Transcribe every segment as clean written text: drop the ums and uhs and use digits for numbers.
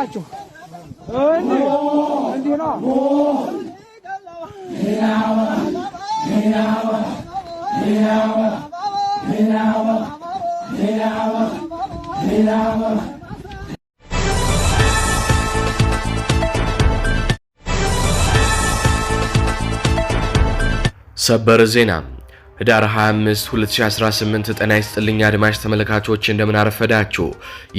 ናቸው። እንዲህ ነው። ሰበር ዜና ህዳር 25 2018 ጤና ይስጥልኝ አድማጭ ተመልካቾች እንደምን አረፈዳችሁ።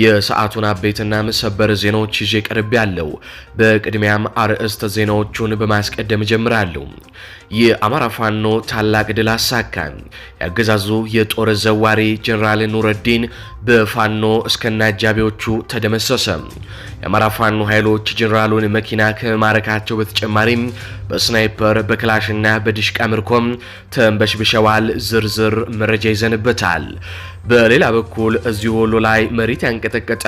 የሰዓቱን አበይትና ሰበር ዜናዎች ይዤ ቀርብ ያለው። በቅድሚያም አርዕስተ ዜናዎቹን በማስቀደም ጀምራለሁ። የአማራ ፋኖ ታላቅ ድል አሳካ። ያገዛዙ የጦር ዘዋሪ ጀነራል ኑረዲን በፋኖ እስከነ አጃቢዎቹ ተደመሰሰ። የአማራ ፋኖ ኃይሎች ጀነራሉን መኪና ከማረካቸው በተጨማሪም በስናይፐር በክላሽና በዲሽቃ ምርኮም ተንበሽብሸዋል። ዝርዝር መረጃ ይዘንበታል። በሌላ በኩል እዚሁ ወሎ ላይ መሬት ያንቀጠቀጠ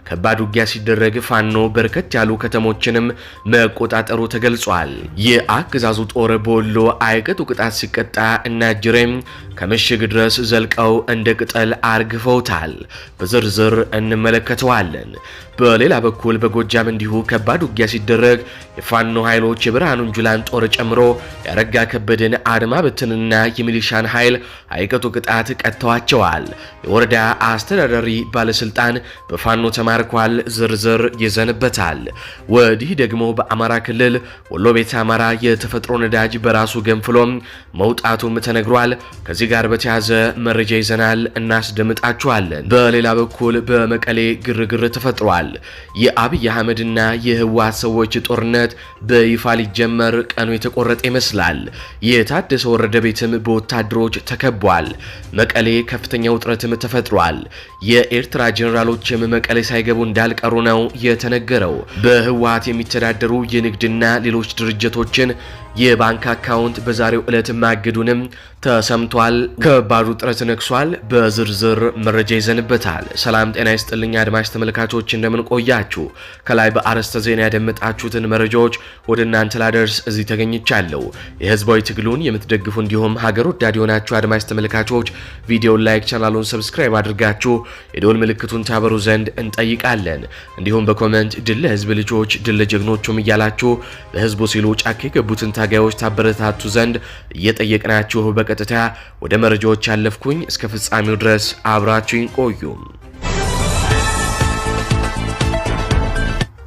ከባድ ውጊያ ሲደረግ ፋኖ በርከት ያሉ ከተሞችንም መቆጣጠሩ ተገልጿል። የአገዛዙ ጦር በወሎ አይቀጡ ቅጣት ሲቀጣ እና ጅሬም ከምሽግ ድረስ ዘልቀው እንደ ቅጠል አርግፈውታል። በዝርዝር እንመለከተዋለን። በሌላ በኩል በጎጃም እንዲሁ ከባድ ውጊያ ሲደረግ የፋኖ ኃይሎች የብርሃኑን ጁላን ጦር ጨምሮ ያረጋ ከበደን አድማ በትንና የሚሊሻን ኃይል አይቀጡ ቅጣት ቀጥተዋቸዋል። የወረዳ አስተዳዳሪ ባለስልጣን በፋኖ ተማርኳል። ዝርዝር ይዘንበታል። ወዲህ ደግሞ በአማራ ክልል ወሎ ቤተ አማራ የተፈጥሮ ነዳጅ በራሱ ገንፍሎም መውጣቱም ተነግሯል። ከዚህ ጋር በተያያዘ መረጃ ይዘናል፣ እናስደምጣችኋለን። በሌላ በኩል በመቀሌ ግርግር ተፈጥሯል። የአብይ አህመድና የህወሓት ሰዎች ጦርነት በይፋ ሊጀመር ቀኑ የተቆረጠ ይመስላል። የታደሰ ወረደ ቤትም በወታደሮች ተከቧል። መቀሌ ከፍተኛ ውጥረትም ተፈጥሯል። የኤርትራ ጀነራሎችም መቀሌ ሳይገቡ እንዳልቀሩ ነው የተነገረው። በህወሓት የሚተዳደሩ የንግድና ሌሎች ድርጅቶችን የባንክ አካውንት በዛሬው ዕለት ማገዱንም ተሰምቷል። ከባድ ውጥረት ነግሷል። በዝርዝር መረጃ ይዘንበታል። ሰላም ጤና ይስጥልኝ አድማጭ ተመልካቾች እንደምን ቆያችሁ። ከላይ በአርዕስተ ዜና ያደመጣችሁትን መረጃዎች ወደ እናንተ ላደርስ እዚህ ተገኝቻለሁ። የህዝባዊ ትግሉን የምትደግፉ እንዲሁም ሀገር ወዳድ የሆናችሁ አድማጭ ተመልካቾች ቪዲዮን ላይክ፣ ቻናሉን ሰብስክራይብ አድርጋችሁ የደወል ምልክቱን ታበሩ ዘንድ እንጠይቃለን። እንዲሁም በኮሜንት ድል ለህዝብ ልጆች ድል ለጀግኖቹም እያላችሁ ለህዝቡ ሲሉ ጫካ የገቡትን ታጋዮች ታበረታቱ ዘንድ እየጠየቅናችሁ በቀጥታ ወደ መረጃዎች ያለፍኩኝ። እስከ ፍጻሜው ድረስ አብራችሁኝ ቆዩ።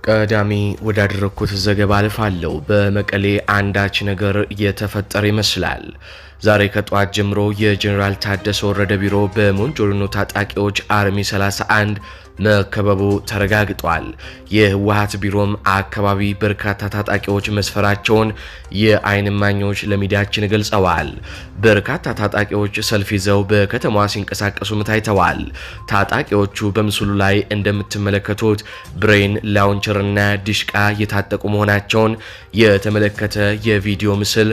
ቀዳሚ ወዳደረኩት ዘገባ አልፋለሁ። በመቀሌ አንዳች ነገር የተፈጠረ ይመስላል። ዛሬ ከጧት ጀምሮ የጀነራል ታደሰ ወረደ ቢሮ በሞንጆሪኖ ታጣቂዎች አርሚ 31 መከበቡ ተረጋግጧል። የህወሓት ቢሮም አካባቢ በርካታ ታጣቂዎች መስፈራቸውን የአይን እማኞች ለሚዲያችን ገልጸዋል። በርካታ ታጣቂዎች ሰልፍ ይዘው በከተማዋ ሲንቀሳቀሱም ታይተዋል። ታጣቂዎቹ በምስሉ ላይ እንደምትመለከቱት ብሬን፣ ላውንቸርና ዲሽቃ የታጠቁ መሆናቸውን የተመለከተ የቪዲዮ ምስል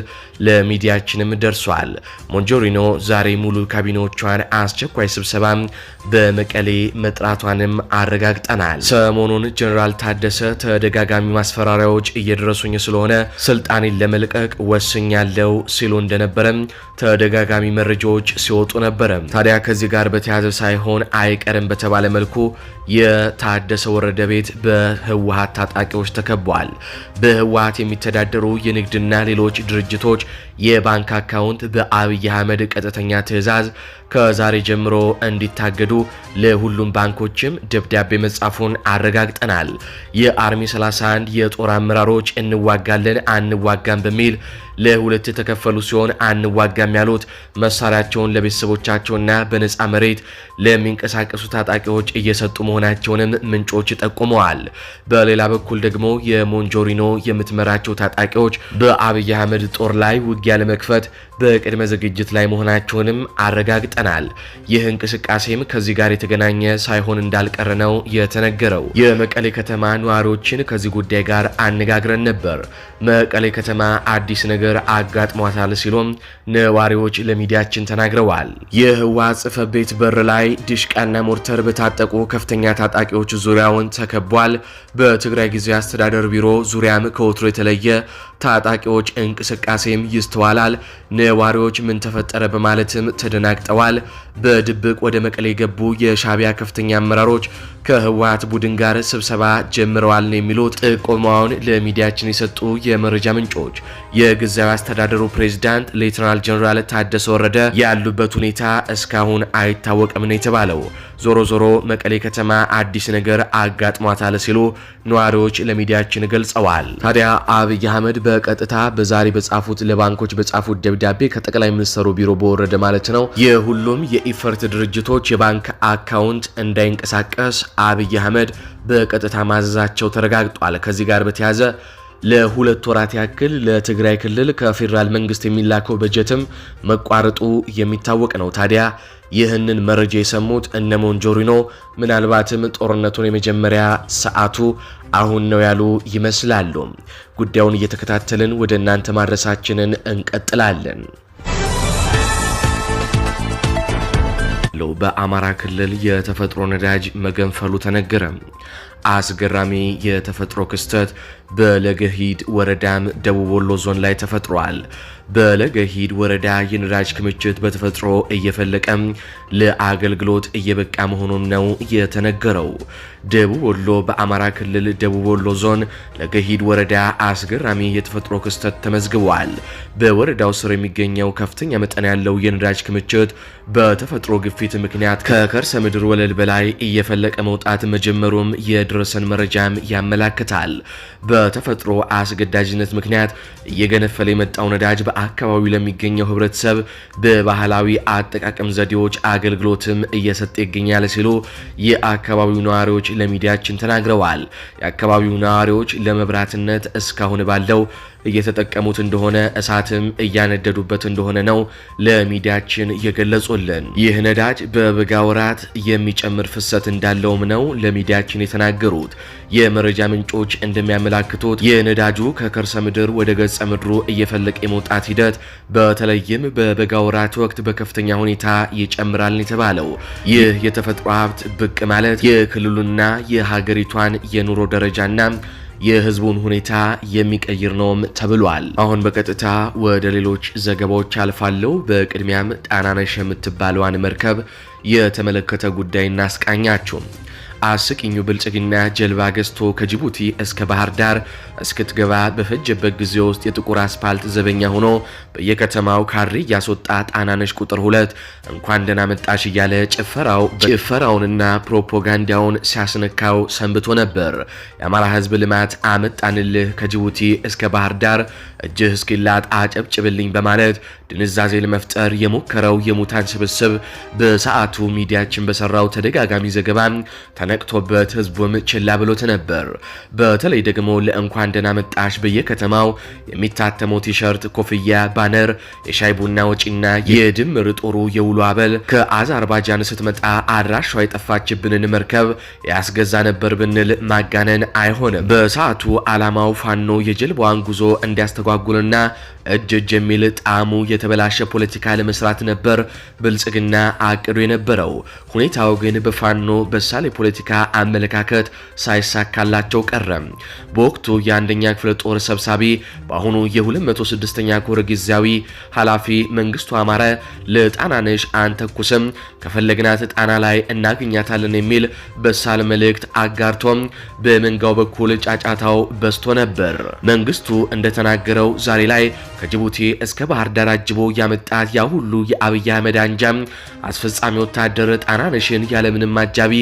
ለሚዲያችንም ደርሷል። ሞንጆሪኖ ዛሬ ሙሉ ካቢኔዎቿን አስቸኳይ ስብሰባ በመቀሌ መጥራቷንም አረጋግጠናል። ሰሞኑን ጀነራል ታደሰ ተደጋጋሚ ማስፈራሪያዎች እየደረሱኝ ስለሆነ ስልጣኔን ለመልቀቅ ወስኛለሁ ሲሉ እንደነበረም ተደጋጋሚ መረጃዎች ሲወጡ ነበረ። ታዲያ ከዚህ ጋር በተያያዘ ሳይሆን አይቀርም በተባለ መልኩ የታደሰ ወረደ ቤት በህወሓት ታጣቂዎች ተከቧል። በህወሓት የሚተዳደሩ የንግድና ሌሎች ድርጅቶች የባንክ አካውንት በአብይ አህመድ ቀጥተኛ ትዕዛዝ ከዛሬ ጀምሮ እንዲታገዱ ለሁሉም ባንኮችም ደብዳቤ መጻፉን አረጋግጠናል። የአርሚ 31 የጦር አመራሮች እንዋጋለን አንዋጋም በሚል ለሁለት የተከፈሉ ሲሆን አንዋጋም ያሉት መሳሪያቸውን ለቤተሰቦቻቸውና በነፃ መሬት ለሚንቀሳቀሱ ታጣቂዎች እየሰጡ መሆናቸውንም ምንጮች ጠቁመዋል። በሌላ በኩል ደግሞ የሞንጆሪኖ የምትመራቸው ታጣቂዎች በአብይ አህመድ ጦር ላይ ውጊያ ለመክፈት በቅድመ ዝግጅት ላይ መሆናቸውንም አረጋግጠናል። ይህ እንቅስቃሴም ከዚህ ጋር የተገናኘ ሳይሆን እንዳልቀረ ነው የተነገረው። የመቀሌ ከተማ ነዋሪዎችን ከዚህ ጉዳይ ጋር አነጋግረን ነበር። መቀሌ ከተማ አዲስ ነገር አጋጥሟታል ሲሉም ነዋሪዎች ለሚዲያችን ተናግረዋል። የህወሓት ጽሕፈት ቤት በር ላይ ዲሽቃና ሞርተር በታጠቁ ከፍተኛ ታጣቂዎች ዙሪያውን ተከቧል። በትግራይ ጊዜያዊ አስተዳደር ቢሮ ዙሪያም ከወትሮ የተለየ ታጣቂዎች እንቅስቃሴም ይስተዋላል። ነዋሪዎች ምን ተፈጠረ በማለትም ተደናግጠዋል። በድብቅ ወደ መቀሌ የገቡ የሻቢያ ከፍተኛ አመራሮች ከህወሓት ቡድን ጋር ስብሰባ ጀምረዋል ነው የሚሉት ጥቆማውን ለሚዲያችን የሰጡ የመረጃ ምንጮች። የጊዜያዊ አስተዳደሩ ፕሬዝዳንት ሌተናል ጀነራል ታደሰ ወረደ ያሉበት ሁኔታ እስካሁን አይታወቅም ነው የተባለው። ዞሮ ዞሮ መቀሌ ከተማ አዲስ ነገር አጋጥሟታል ሲሉ ነዋሪዎች ለሚዲያችን ገልጸዋል። ታዲያ አብይ አህመድ በቀጥታ በዛሬ በጻፉት ለባንኮች በጻፉት ደብዳቤ ከጠቅላይ ሚኒስትሩ ቢሮ በወረደ ማለት ነው የሁሉም የኢፈርት ድርጅቶች የባንክ አካውንት እንዳይንቀሳቀስ አብይ አህመድ በቀጥታ ማዘዛቸው ተረጋግጧል። ከዚህ ጋር በተያያዘ ለሁለት ወራት ያክል ለትግራይ ክልል ከፌደራል መንግስት የሚላከው በጀትም መቋረጡ የሚታወቅ ነው። ታዲያ ይህንን መረጃ የሰሙት እነ ሞንጆሪኖ ምናልባትም ጦርነቱን የመጀመሪያ ሰዓቱ አሁን ነው ያሉ ይመስላሉ። ጉዳዩን እየተከታተልን ወደ እናንተ ማድረሳችንን እንቀጥላለን። በአማራ ክልል የተፈጥሮ ነዳጅ መገንፈሉ ተነገረ። አስገራሚ የተፈጥሮ ክስተት በለገሂድ ወረዳም ደቡብ ወሎ ዞን ላይ ተፈጥሯል። በለገሂድ ወረዳ የነዳጅ ክምችት በተፈጥሮ እየፈለቀም ለአገልግሎት እየበቃ መሆኑን ነው የተነገረው። ደቡብ ወሎ በአማራ ክልል ደቡብ ወሎ ዞን ለገሂድ ወረዳ አስገራሚ የተፈጥሮ ክስተት ተመዝግቧል። በወረዳው ስር የሚገኘው ከፍተኛ መጠን ያለው የነዳጅ ክምችት በተፈጥሮ ግፊት ምክንያት ከከርሰ ምድር ወለል በላይ እየፈለቀ መውጣት መጀመሩም የደረሰን መረጃም ያመላክታል። በተፈጥሮ አስገዳጅነት ምክንያት እየገነፈለ የመጣው ነዳጅ በአካባቢው ለሚገኘው ህብረተሰብ በባህላዊ አጠቃቀም ዘዴዎች አገልግሎትም እየሰጠ ይገኛል ሲሉ የአካባቢው ነዋሪዎች ለሚዲያችን ተናግረዋል። የአካባቢው ነዋሪዎች ለመብራትነት እስካሁን ባለው እየተጠቀሙት እንደሆነ እሳትም እያነደዱበት እንደሆነ ነው ለሚዲያችን የገለጹልን። ይህ ነዳጅ በበጋ ወራት የሚጨምር ፍሰት እንዳለውም ነው ለሚዲያችን የተናገሩት። የመረጃ ምንጮች እንደሚያመላክቱት የነዳጁ ከከርሰ ምድር ወደ ገጸ ምድሩ እየፈለቀ የመውጣት ሂደት በተለይም በበጋ ወራት ወቅት በከፍተኛ ሁኔታ ይጨምራል የተባለው ይህ የተፈጥሮ ሀብት ብቅ ማለት የክልሉና የሀገሪቷን የኑሮ ደረጃና የህዝቡን ሁኔታ የሚቀይር ነውም ተብሏል። አሁን በቀጥታ ወደ ሌሎች ዘገባዎች አልፋለሁ። በቅድሚያም ጣናነሽ የምትባለዋን መርከብ የተመለከተ ጉዳይ እናስቃኛችሁ። አስቂኙ ብልጽግና ጀልባ ገዝቶ ከጅቡቲ እስከ ባህር ዳር እስክትገባ በፈጀበት ጊዜ ውስጥ የጥቁር አስፓልት ዘበኛ ሆኖ በየከተማው ካሬ እያስወጣ ጣናነሽ ቁጥር 2 እንኳን ደህና መጣሽ እያለ ጭፈራውንና ፕሮፓጋንዳውን ሲያስነካው ሰንብቶ ነበር። የአማራ ህዝብ ልማት አመጣንልህ ከጅቡቲ እስከ ባህር ዳር እጅህ እስኪላጥ አጨብጭብልኝ በማለት ድንዛዜ ለመፍጠር የሞከረው የሙታን ስብስብ በሰዓቱ ሚዲያችን በሰራው ተደጋጋሚ ዘገባ ተነቅቶበት ህዝቡም ችላ ብሎት ነበር። በተለይ ደግሞ ለእንኳን ደህና መጣሽ በየከተማው የሚታተመው ቲሸርት፣ ኮፍያ፣ ባነር፣ የሻይ ቡና ወጪና የድምር ጦሩ የውሎ አበል ከአዘርባጃን ስትመጣ አድራሿ የጠፋችብንን መርከብ ያስገዛ ነበር ብንል ማጋነን አይሆንም። በሰዓቱ ዓላማው ፋኖ የጀልባዋን ጉዞ እንዲያስተጓጉልና እጅ የሚል ጣዕሙ የተበላሸ ፖለቲካ ለመስራት ነበር ብልጽግና አቅዶ የነበረው። ሁኔታው ግን በፋኖ በሳል የፖለቲካ አመለካከት ሳይሳካላቸው ቀረ። በወቅቱ የአንደኛ ክፍለ ጦር ሰብሳቢ በአሁኑ የ206ኛ ኮር ጊዜያዊ ኃላፊ መንግስቱ አማረ ለጣናነሽ አንተኩስም ከፈለግናት ጣና ላይ እናገኛታለን የሚል በሳል መልእክት አጋርቶም በመንጋው በኩል ጫጫታው በዝቶ ነበር። መንግስቱ እንደተናገረው ዛሬ ላይ ከጅቡቲ እስከ ባህር ዳር አጅቦ ያመጣት ያ ሁሉ የአብይ አህመድ አንጃም አስፈጻሚ ወታደር ጣናነሽን ያለምንም አጃቢ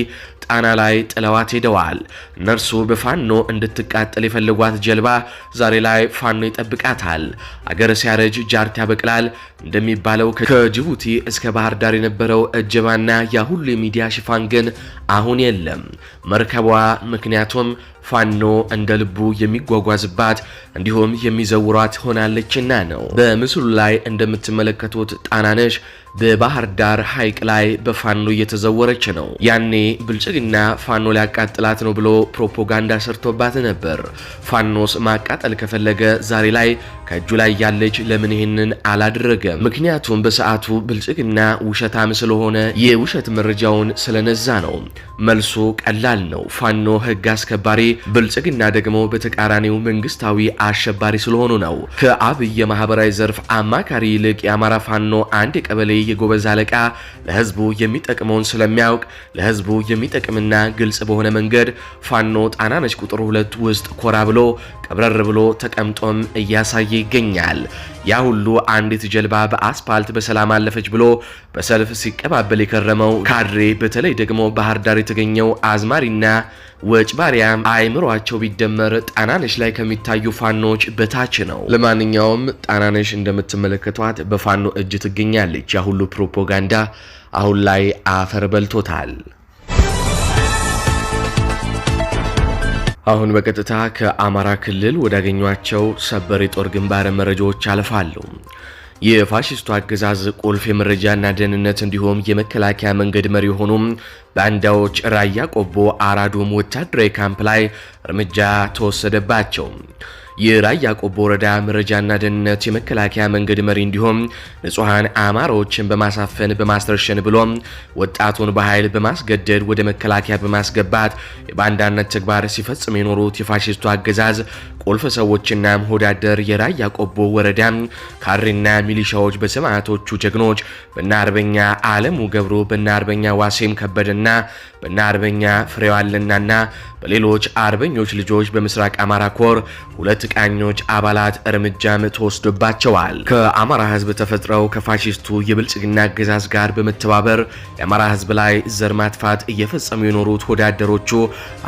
ጣና ላይ ጥለዋት ሄደዋል። እነርሱ በፋኖ እንድትቃጠል የፈለጓት ጀልባ ዛሬ ላይ ፋኖ ይጠብቃታል። አገር ሲያረጅ ጃርት ያበቅላል እንደሚባለው ከጅቡቲ እስከ ባህር ዳር የነበረው እጀባና ያ ሁሉ የሚዲያ ሽፋን ግን አሁን የለም። መርከቧ ምክንያቱም ፋኖ እንደ ልቡ የሚጓጓዝባት እንዲሁም የሚዘውሯት ሆናለችና ነው። በምስሉ ላይ እንደምትመለከቱት ጣናነሽ በባህር ዳር ሐይቅ ላይ በፋኖ እየተዘወረች ነው። ያኔ ብልጽግና ፋኖ ሊያቃጥላት ነው ብሎ ፕሮፓጋንዳ ሰርቶባት ነበር። ፋኖስ ማቃጠል ከፈለገ ዛሬ ላይ ከእጁ ላይ ያለች ለምን ይህንን አላደረገም? ምክንያቱም በሰዓቱ ብልጽግና ውሸታም ስለሆነ የውሸት መረጃውን ስለነዛ ነው። መልሱ ቀላል ነው። ፋኖ ህግ አስከባሪ፣ ብልጽግና ደግሞ በተቃራኒው መንግስታዊ አሸባሪ ስለሆኑ ነው። ከአብይ የማህበራዊ ዘርፍ አማካሪ ይልቅ የአማራ ፋኖ አንድ የቀበሌ የጎበዝ አለቃ ለህዝቡ የሚጠቅመውን ስለሚያውቅ ለህዝቡ የሚጠቅምና ግልጽ በሆነ መንገድ ፋኖ ጣናነሽ ቁጥር 2 ውስጥ ኮራ ብሎ ቀብረር ብሎ ተቀምጦም እያሳየ ይገኛል። ያ ሁሉ አንዲት ጀልባ በአስፓልት በሰላም አለፈች ብሎ በሰልፍ ሲቀባበል የከረመው ካድሬ፣ በተለይ ደግሞ ባህር ዳር የተገኘው አዝማሪና ወጭባሪያም አይምሯቸው ቢደመር ጣናነሽ ላይ ከሚታዩ ፋኖች በታች ነው። ለማንኛውም ጣናነሽ እንደምትመለከቷት በፋኖ እጅ ትገኛለች። ያ ሁሉ ፕሮፓጋንዳ አሁን ላይ አፈር በልቶታል። አሁን በቀጥታ ከአማራ ክልል ወዳገኟቸው ሰበር የጦር ግንባር መረጃዎች አልፋሉ። የፋሺስቱ አገዛዝ ቁልፍ የመረጃና ደህንነት እንዲሁም የመከላከያ መንገድ መሪ የሆኑም ባንዳዎች ራያ ቆቦ አራዶም ወታደራዊ ካምፕ ላይ እርምጃ ተወሰደባቸው። የራያ ቆቦ ወረዳ መረጃና ደህንነት የመከላከያ መንገድ መሪ እንዲሁም ንጹሃን አማራዎችን በማሳፈን በማስረሸን ብሎም ወጣቱን በኃይል በማስገደድ ወደ መከላከያ በማስገባት የባንዳነት ተግባር ሲፈጽሙ የኖሩት የፋሺስቱ አገዛዝ ቁልፍ ሰዎችና ሆዳደር የራያ ቆቦ ወረዳ ካድሬና ሚሊሻዎች በሰማዕቶቹ ጀግኖች በእነ አርበኛ አለሙ ገብሩ፣ በእነ አርበኛ ዋሴም ከበደና በእነ አርበኛ ፍሬው አለናና በሌሎች አርበኞች ልጆች በምስራቅ አማራ ኮር 2 ቃኞች አባላት እርምጃም ተወስዶባቸዋል። ከአማራ ህዝብ ተፈጥረው ከፋሺስቱ የብልጽግና አገዛዝ ጋር በመተባበር የአማራ ህዝብ ላይ ዘር ማጥፋት እየፈጸሙ የኖሩት ወዳደሮቹ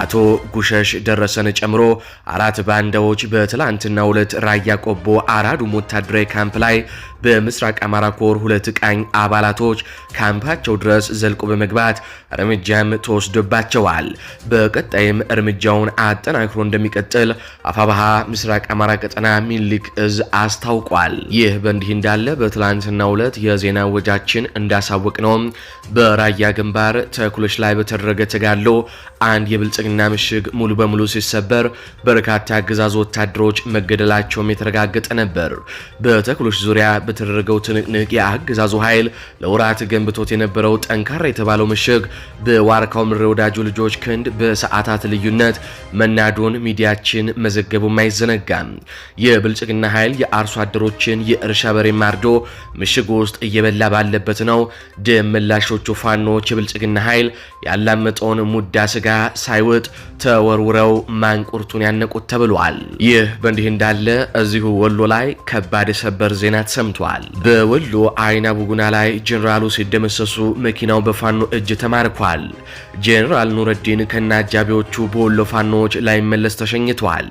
አቶ ጉሸሽ ደረሰን ጨምሮ 4 ባንዳዎች በትላንትናው ዕለት ራያ ቆቦ አራዱም ወታደራዊ ካምፕ ላይ በምስራቅ አማራ ኮር 2 ቃኝ አባላቶች ካምፓቸው ድረስ ዘልቆ በመግባት እርምጃም ተወስዶባቸዋል። በቀጣይም እርምጃውን አጠናክሮ እንደሚቀጥል አፋባሃ ምስራቅ አማራ ቀጠና ሚኒልክ እዝ አስታውቋል። ይህ በእንዲህ እንዳለ በትላንትናው ዕለት የዜና ወጃችን እንዳሳወቅ ነው በራያ ግንባር ተኩሎች ላይ በተደረገ ተጋድሎ አንድ የብልጽግና ምሽግ ሙሉ በሙሉ ሲሰበር በርካታ አገዛዝ ወታደሮች መገደላቸውም የተረጋገጠ ነበር። በተኩሎች ዙሪያ በተደረገው ትንቅንቅ የአገዛዙ ኃይል ለወራት ገንብቶት የነበረው ጠንካራ የተባለው ምሽግ በዋርካው ምሬ ወዳጁ ልጆች ክንድ በሰዓታት ልዩነት መናዱን ሚዲያችን መዘገቡም አይዘነጋም። የብልጽግና ኃይል የአርሶ አደሮችን የእርሻ በሬ ማርዶ ምሽግ ውስጥ እየበላ ባለበት ነው ደም መላሾቹ ፋኖች የብልጽግና ኃይል ያላመጠውን ሙዳ ስጋ ሳይውጥ ተወርውረው ማንቁርቱን ያነቁት ተብሏል። ይህ በእንዲህ እንዳለ እዚሁ ወሎ ላይ ከባድ ሰበር ዜና ተሰምቷል። በወሎ አይና ቡጉና ላይ ጄኔራሉ ሲደመሰሱ መኪናው በፋኖ እጅ ተማርኳል። ጄኔራል ኑረዲን ከናጃቢዎቹ በወሎ ፋኖች ላይ መለስ ተሸኝቷል።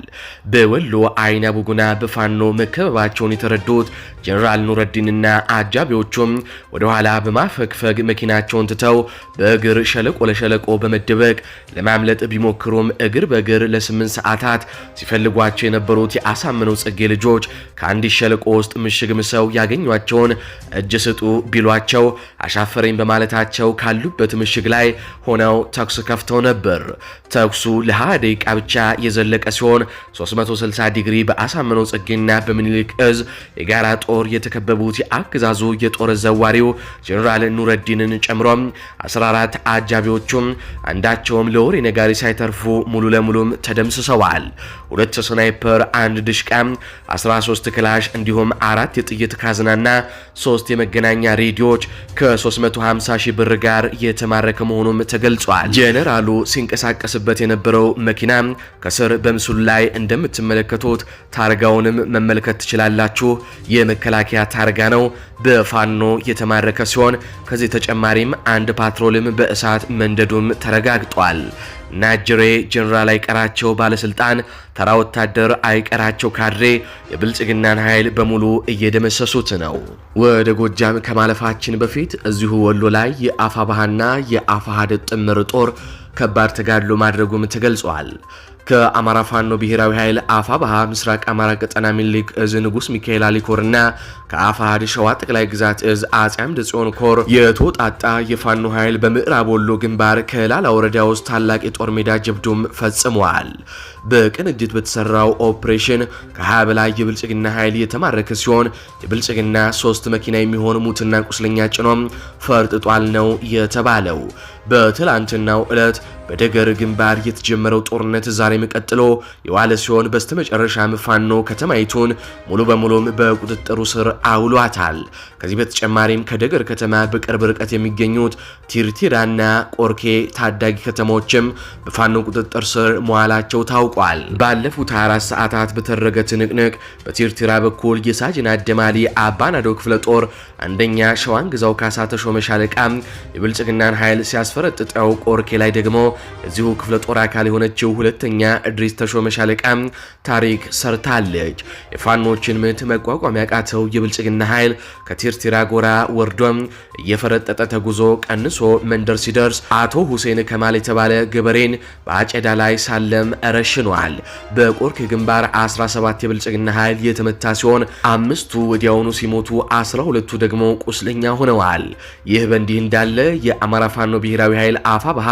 በወሎ አይና ቡጉና በፋኖ መከበባቸውን የተረዱት ጄኔራል ኑረዲንና አጃቢዎቹም ወደ ኋላ በማፈግፈግ መኪናቸውን ትተው በእግር ሸለቆ ለሸለቆ በመደበቅ ለማምለጥ ቢሞክሩም እግር በእግር ለ8 ሰዓታት ሲፈልጓቸው የነበሩት የአሳምነው ጽጌ ልጆች ከአንድ ሸለቆ ውስጥ ምሽግ ምሰው ያገኟቸውን እጅ ስጡ ቢሏቸው አሻፈረኝ በማለታቸው ካሉበት ምሽግ ላይ ሆነው ተኩስ ከፍተው ነበር። ተኩሱ ለ20 ደቂቃ ብቻ የዘለቀ ሲሆን 360 ዲግሪ በአሳምነው ጽጌና በሚኒልክ እዝ የጋራ ጦር የተከበቡት የአገዛዙ የጦር ዘዋሪው ጄኔራል ኑረዲንን ጨምሮ 14 አጃቢዎቹም አንዳቸውም ለወሬ ነጋሪ ሳይተርፉ ሙሉ ለሙሉም ተደምስሰዋል። 2 ስናይፐር፣ 1 ድሽቃ፣ 13 ክላሽ እንዲሁም 4 የጥይት ካዝናና 3 የመገናኛ ሬዲዮዎች ከ350 ሺህ ብር ጋር የተማረከ መሆኑም ተገልጿል። ጄኔራሉ ሲንቀሳቀስበት የነበረው መኪና ከስር በምስሉ ላይ እንደምትመለከቱት ታርጋውንም መመልከት ትችላላችሁ። የመከላከያ ታርጋ ነው። በፋኖ የተማረከ ሲሆን ከዚህ ተጨማሪም አንድ ፓትሮልም በእሳት መንደዱም ተረጋግጧል። ናጅሬ ጄኔራል አይቀራቸው ባለስልጣን፣ ተራ ወታደር አይቀራቸው ካድሬ የብልጽግናን ኃይል በሙሉ እየደመሰሱት ነው። ወደ ጎጃም ከማለፋችን በፊት እዚሁ ወሎ ላይ የአፋባሃና የአፋሃድ ጥምር ጦር ከባድ ተጋድሎ ማድረጉም ተገልጿል። ከአማራ ፋኖ ብሔራዊ ኃይል አፋብሃ ምስራቅ አማራ ቀጠና ሚኒልክ እዝ ንጉስ ሚካኤል አሊኮርና ከአፋሕድ ሸዋ ጠቅላይ ግዛት እዝ አጼ አምደ ጽዮን ኮር የተወጣጣ የፋኖ ኃይል በምዕራብ ወሎ ግንባር ከላላ ወረዳ ውስጥ ታላቅ የጦር ሜዳ ጀብዱም ፈጽመዋል። በቅንጅት በተሰራው ኦፕሬሽን ከ20 በላይ የብልጽግና ኃይል የተማረከ ሲሆን የብልጽግና 3 መኪና የሚሆን ሙትና ቁስለኛ ጭኖም ፈርጥጧል ነው የተባለው። በትላንትናው ዕለት በደገር ግንባር የተጀመረው ጦርነት ዛሬም ቀጥሎ የዋለ ሲሆን በስተመጨረሻም ፋኖ ከተማይቱን ሙሉ በሙሉም በቁጥጥሩ ስር አውሏታል። ከዚህ በተጨማሪም ከደገር ከተማ በቅርብ ርቀት የሚገኙት ቲርቲራና ቆርኬ ታዳጊ ከተሞችም በፋኖ ቁጥጥር ስር መዋላቸው ታውቋል። ባለፉት 24 ሰዓታት በተደረገ ትንቅንቅ በቲርቲራ በኩል የሳጅን አደማሊ አባናዶ ክፍለ ጦር አንደኛ ሸዋን ግዛው ካሳ ተሾመ ሻለቃ የብልጽግናን ኃይል ሲያስፈረጥጠው፣ ቆርኬ ላይ ደግሞ እዚሁ ክፍለ ጦር አካል የሆነችው ሁለተኛ እድሪስ ተሾመ ሻለቃ ታሪክ ሰርታለች። የፋኖችን ምት መቋቋም ያቃተው የብልጽግና ኃይል ከቲርቲራ ጎራ ወርዶም እየፈረጠጠ ተጉዞ ቀንሶ መንደር ሲደርስ አቶ ሁሴን ከማል የተባለ ገበሬን በአጨዳ ላይ ሳለም ረሽኗል። በቆርኬ ግንባር 17 የብልጽግና ኃይል የተመታ ሲሆን 5ቱ ወዲያውኑ ሲሞቱ 12ቱ ደግሞ ቁስለኛ ሆነዋል። ይህ በእንዲህ እንዳለ የአማራ ፋኖ ብሔራዊ ኃይል አፋብሃ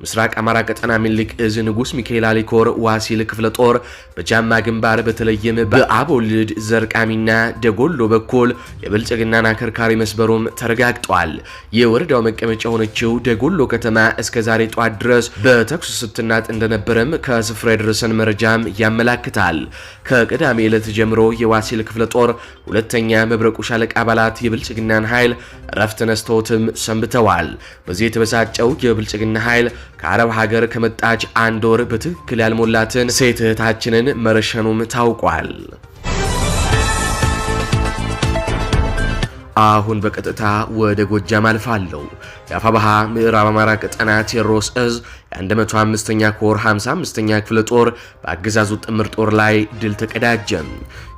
ምስራቅ አማራ ቀጠና ሚኒልክ እዝ ንጉስ ሚካኤል አሊኮር ዋሲል ክፍለ ጦር በጃማ ግንባር በተለይም በአቦልድ ዘርቃሚና ደጎሎ በኩል የብልጽግናን አከርካሪ መስበሩም ተረጋግጧል። የወረዳው መቀመጫ የሆነችው ደጎሎ ከተማ እስከ ዛሬ ጧት ድረስ በተኩስ ስትናጥ እንደነበረም ከስፍራ የደረሰን መረጃም ያመላክታል። ከቅዳሜ ዕለት ጀምሮ የዋሲል ክፍለ ጦር ሁለተኛ መብረቁ ሻለቃ አባላት የብልጽግናን ኃይል ረፍት ነስተውትም ሰንብተዋል። በዚህ የተበሳጨው የብልጽግና ኃይል ከአረብ ሀገር ከመጣች 1 ወር በትክክል ያልሞላትን ሴት እህታችንን መረሸኑም ታውቋል። አሁን በቀጥታ ወደ ጎጃም አልፋለሁ። የአፋብሃ ምዕራብ አማራ ቀጠና ቴዎድሮስ እዝ የ105ኛ ኮር 55ኛ ክፍለ ጦር በአገዛዙ ጥምር ጦር ላይ ድል ተቀዳጀ።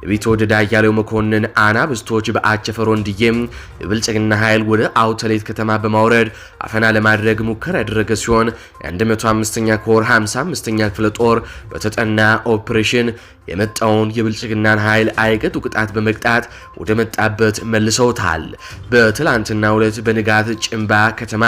የቢትወደድ አያሌው መኮንን አናብስቶች በአቸፈር ወንድዬም የብልጽግና ኃይል ወደ አውተሌት ከተማ በማውረድ አፈና ለማድረግ ሙከራ ያደረገ ሲሆን የ105ኛ ኮር 55ኛ ክፍለ ጦር በተጠና ኦፕሬሽን የመጣውን የብልጽግናን ኃይል አይቀጡ ቅጣት በመቅጣት ወደ መጣበት መልሰውታል። በትላንትናው ዕለት በንጋት ጭንባ ከተማ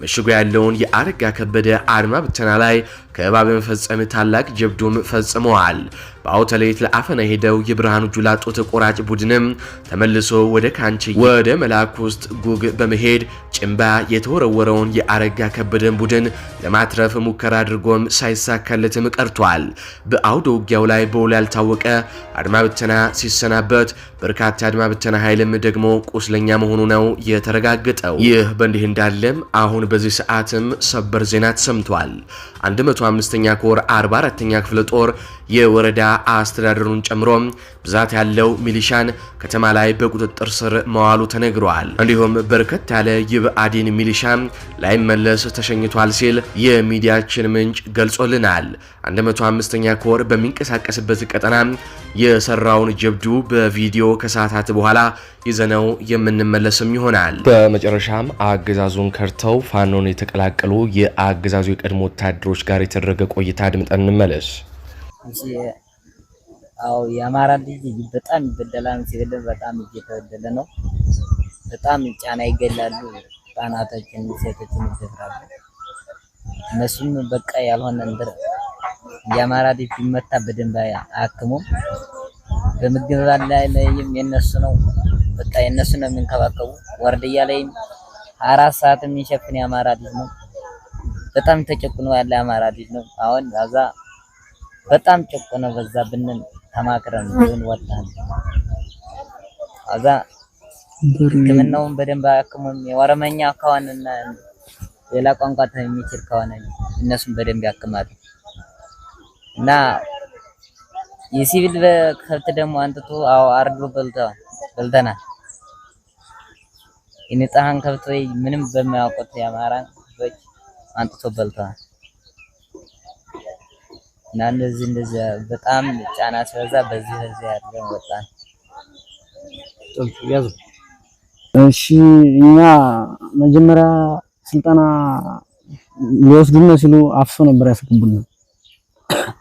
መሽጎ ያለውን የአረጋ ከበደ አድማ ብተና ላይ ከበባ በመፈጸም ታላቅ ጀብዱም ፈጽመዋል። በአውተሌት ለአፈና ሄደው የብርሃኑ ጁላ ጦር ቆራጭ ቡድንም ተመልሶ ወደ ካንቺ ወደ መላክ ውስጥ ጉግ በመሄድ ጭንባ የተወረወረውን የአረጋ ከበደን ቡድን ለማትረፍ ሙከራ አድርጎም ሳይሳካለትም ቀርቷል። በአውደ ውጊያው ላይ በውል ያልታወቀ አድማ ብተና ሲሰናበት፣ በርካታ አድማ ብተና ኃይልም ደግሞ ቁስለኛ መሆኑ ነው የተረጋገጠው። ይህ በእንዲህ እንዳለም አሁን በዚህ ሰዓትም ሰበር ዜና ተሰምቷል። 105ኛ ኮር 44ኛ ክፍለ ጦር የወረዳ አስተዳደሩን ጨምሮ ብዛት ያለው ሚሊሻን ከተማ ላይ በቁጥጥር ስር መዋሉ ተነግሯል። እንዲሁም በርከት ያለ የብአዴን ሚሊሻ ላይመለስ ተሸኝቷል ሲል የሚዲያችን ምንጭ ገልጾልናል። 105ኛ ኮር በሚንቀሳቀስበት ቀጠና የሰራውን ጀብዱ በቪዲዮ ከሰዓታት በኋላ ይዘነው የምንመለስም ይሆናል። በመጨረሻም አገዛዙን ከርተው ፋኖን የተቀላቀሉ የአገዛዙ የቀድሞ ወታደሮች ጋር የተደረገ ቆይታ አድምጠን እንመለስ። አው የአማራ ልጅ በጣም ይበደላል። ሲበደል በጣም እየተበደለ ነው። በጣም ጫና ይገላሉ። ጣናቶችን ሴቶችን ይደፍራሉ። እነሱም በቃ ያልሆነ እንደ የአማራ ልጅ ቢመታ በደንብ አያክሙም። በምግብ ላይም የነሱ ነው። በቃ የነሱ ነው የሚንከባከቡ። ወርድያ ላይም 4 ሰዓት የሚሸፍን የአማራ ልጅ ነው። በጣም ተጨቁኖ ያለ የአማራ ልጅ ነው። አሁን አዛ በጣም ጨቁኖ በዛ ብንን ተማክረን ቢሆን ወጣን። አዛ ሕክምናውን በደንብ አያክሙም። የወረመኛ ከሆነና ሌላ ቋንቋ የሚችል ከሆነ እነሱም በደንብ ያክማሉ። እና የሲቪል ከብት ደግሞ አንጥቶ አርዶ በልተናል። የንጹሃን ከብት ወይ ምንም በማያውቁት የአማራ ከብቶች አንጥቶ በልተዋል። እና እንደዚህ በጣም ጫና ሲበዛ በዚህ ያለው ወጣን። እሺ እኛ መጀመሪያ ስልጠና ሊወስዱን ሲሉ አፍሶ ነበር ያስገቡን።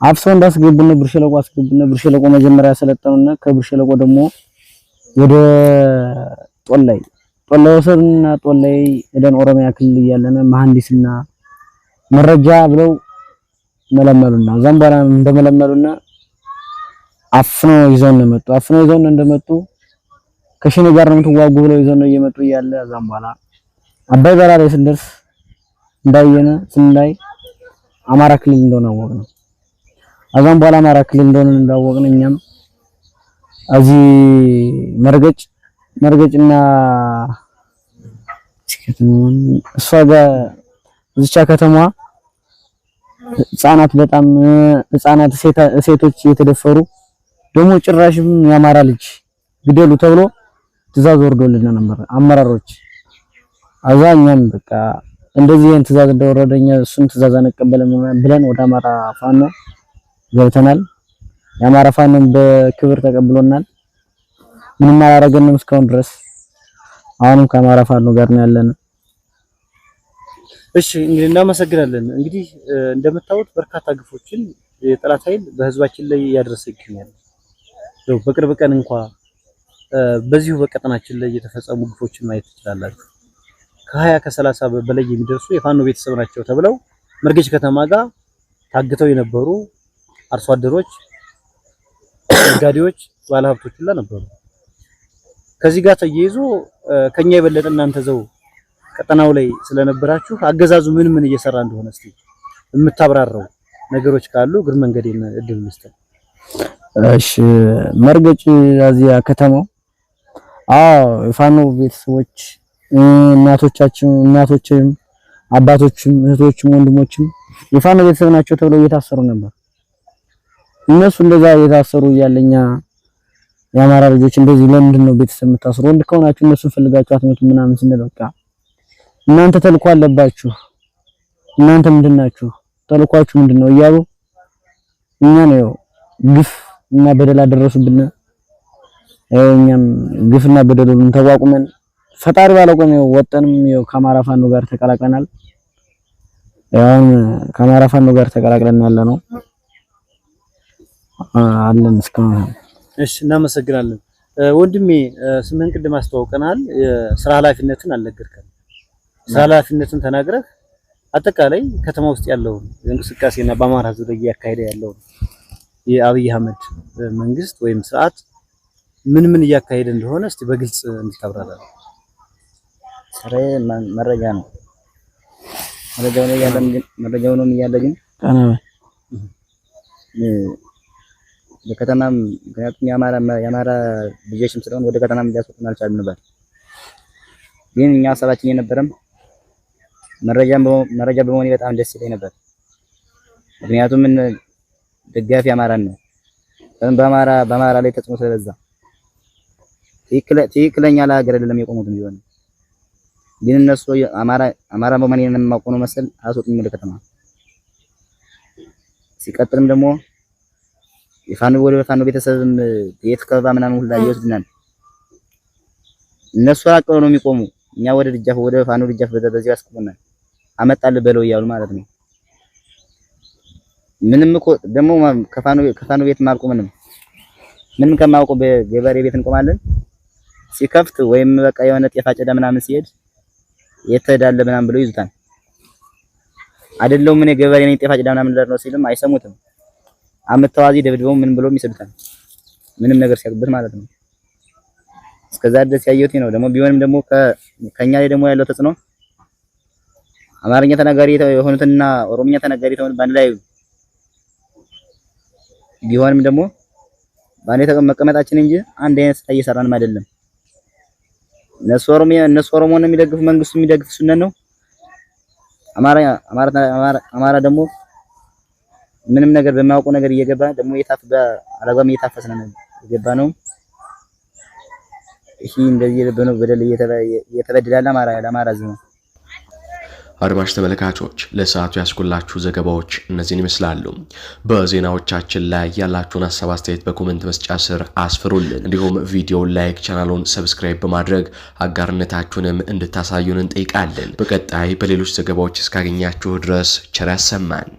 አፍሰው እንዳስገቡን ብር ሸለቆ አስገቡን። ብር ሸለቆ መጀመሪያ ያሰለጠኑና ከብር ሸለቆ ደግሞ ወደ ጦላይ ወሰድና ጦላይ ሄደን ኦሮሚያ ክልል እያለን መሐንዲስና መረጃ ብለው መለመሉና እዛም በኋላ እንደመለመሉና አፍነው ይዘውን እንደመጡ ከሸኔ ጋር ነው ተዋጉ ብለው ይዘውን እየመጡ እያለ እዛም በኋላ አባይ በራ ላይ ስንደርስ ስናይ አማራ ክልል እንደሆነ አወቅን። እዛም በኋላ አማራ ክልል እንደሆነ እንዳወቅን እኛም እዚህ መርገጭና እሷ ጋር እዚቻ ከተማዋ ህፃናት ሴቶች እየተደፈሩ ደግሞ ጭራሽም የአማራ ልጅ ግደሉ ተብሎ ትዕዛዝ ወርዶልን ነበር አመራሮች። አዛኛም በቃ እንደዚህ ይሄን ትዕዛዝ እንደወረደኛ እሱን ትዕዛዝ አንቀበልም ብለን ወደ አማራ ፋኖ ገብተናል። የአማራ ፋኖን በክብር ተቀብሎናል። ምንም አላረገንም እስካሁን ድረስ። አሁንም ከአማራ ፋኖ ጋር ነው ያለነው። እሺ እንግዲህ እናመሰግናለን። እንግዲህ እንደምታዩት በርካታ ግፎችን የጠላት ኃይል በህዝባችን ላይ ያደረሰ ይገኛል። በቅርብ ቀን እንኳን በዚሁ በቀጠናችን ላይ የተፈጸሙ ግፎችን ማየት ትችላላችሁ። ከ20 ከ30 በላይ የሚደርሱ የፋኖ ቤተሰብ ናቸው ተብለው መርገጭ ከተማ ጋር ታግተው የነበሩ አርሶ አደሮች፣ ነጋዴዎች፣ ባለሀብቶች ሁሉ ነበሩ። ከዚህ ጋር ተያይዞ ከኛ የበለጠ እናንተ ዘው ቀጠናው ላይ ስለነበራችሁ አገዛዙ ምን እየሰራ እንደሆነ እስቲ የምታብራራው ነገሮች ካሉ እግር መንገዴን እድል መስጠት። እሺ መርገጭ አዚያ ከተማው የፋኖ ቤተሰቦች እናቶችም አባቶችም እህቶችም ወንድሞችም የፋኖ ቤተሰብ ናቸው ተብለው እየታሰሩ ነበር። እነሱ እንደዛ እየታሰሩ እያለኛ የአማራ ልጆች እንደዚህ ለምንድን ነው ቤተሰብ የምታስሩ? ወንድ ከሆናችሁ እነሱን ፈልጋችሁ አትመጡ ምናምን ስንል በቃ እናንተ ተልኮ አለባችሁ፣ እናንተ ምንድናችሁ? ተልኳችሁ ምንድነው እያሉ እኛ ነው ግፍ እና በደል አደረሱብን። እኛም ግፍና በደሉን ተቋቁመን ፈጣሪ ባለቆም ወጠንም ከአማራ ፋኖ ጋር ተቀላቅለናል። ከአማራ ፋኖ ጋር ተቀላቅለን ያለ ነው አለን እስካሁን። እሺ እናመሰግናለን ወንድሜ። ስምህን ቅድም አስተዋውቀናል። የስራ ኃላፊነትን አልነገርከንም። ስራ ኃላፊነትን ተናግረህ አጠቃላይ ከተማ ውስጥ ያለውን እንቅስቃሴና በአማራ ሕዝብ ላይ እያካሄደ ያለውን የአብይ አህመድ መንግስት ወይም ስርዓት ምን እያካሄደ እንደሆነ እስቲ በግልጽ እንድታብራራ። ስራዬ መረጃ ነው። መረጃውን እያለ ግን ለከተማም ምክንያቱም የአማራ ልጆችም ስለሆነ ወደ ከተማም ሊያስወጡን አልቻሉም ነበር። ግን እኛ ሀሳባችን የነበረም መረጃ በመሆኔ በጣም ደስ ይለኝ ነበር። ምክንያቱም ደጋፊ አማራን ነው። በአማራ ላይ ተጽዕኖ ስለበዛ ትክክለኛ ለሀገር አይደለም የቆሙት ቢሆን ግን እነሱ አማራ በመሆኔ የማውቀው ነው መሰል አስወጡኝ ወደ ከተማ። ሲቀጥልም ደግሞ የፋኖ ቤተሰብም የተከባ ምናምን ሁላ ይወስድናል። እነሱ አቀው ነው የሚቆሙ። እኛ ወደ ፋኖ ድጃፍ በዚህ ያስቆሙናል። አመጣል በለው እያሉ ማለት ነው። ምንም እኮ ደግሞ ከፋኖ ቤት ማልቆምንም ምንም ከማውቀው በገበሬ ቤት እንቆማለን። ሲከፍት ወይም በቃ የሆነ ጤፍ አጨዳ ምናምን ሲሄድ የተዳለ ምናምን ብለው ይዙታል። አይደለም እኔ ገበሬ ነኝ ጤፍ አጨዳ ምናምን ነው ሲልም አይሰሙትም። አመጣዋዚ ደብድበው ምን ብለው ይሰዱታል። ምንም ነገር ሲያግበት ማለት ነው። እስከዛ ድረስ ያየሁት ነው። ደግሞ ቢሆንም ደግሞ ከኛ ላይ ደግሞ ያለው ተጽዕኖ አማርኛ ተናጋሪ የሆኑትና ኦሮምኛ ተናጋሪ የሆኑት ባንድ ላይ ቢሆንም ደግሞ ባንዴ መቀመጣችን እንጂ አንድ አይነት ስራ እየሰራንም አይደለም። እነሱ ኦሮሞን ነው የሚደግፉ፣ መንግስቱ የሚደግፍ ሱነን ነው። አማራ ደግሞ ምንም ነገር በማያውቀው ነገር እየገባ ደግሞ አላግባብ እየታፈሰ ነው የገባ ነው። እሺ እንደዚህ ለበነው በደል እየተበደላለ ለአማራ ዝም። አድማጭ ተመልካቾች ለሰዓቱ ያስኩላችሁ ዘገባዎች እነዚህን ይመስላሉ። በዜናዎቻችን ላይ ያላችሁን ሐሳብ አስተያየት በኮሜንት መስጫ ስር አስፍሩልን። እንዲሁም ቪዲዮውን ላይክ፣ ቻናሉን ሰብስክራይብ በማድረግ አጋርነታችሁንም እንድታሳዩን እንጠይቃለን። በቀጣይ በሌሎች ዘገባዎች እስካገኛችሁ ድረስ ቸር ያሰማን።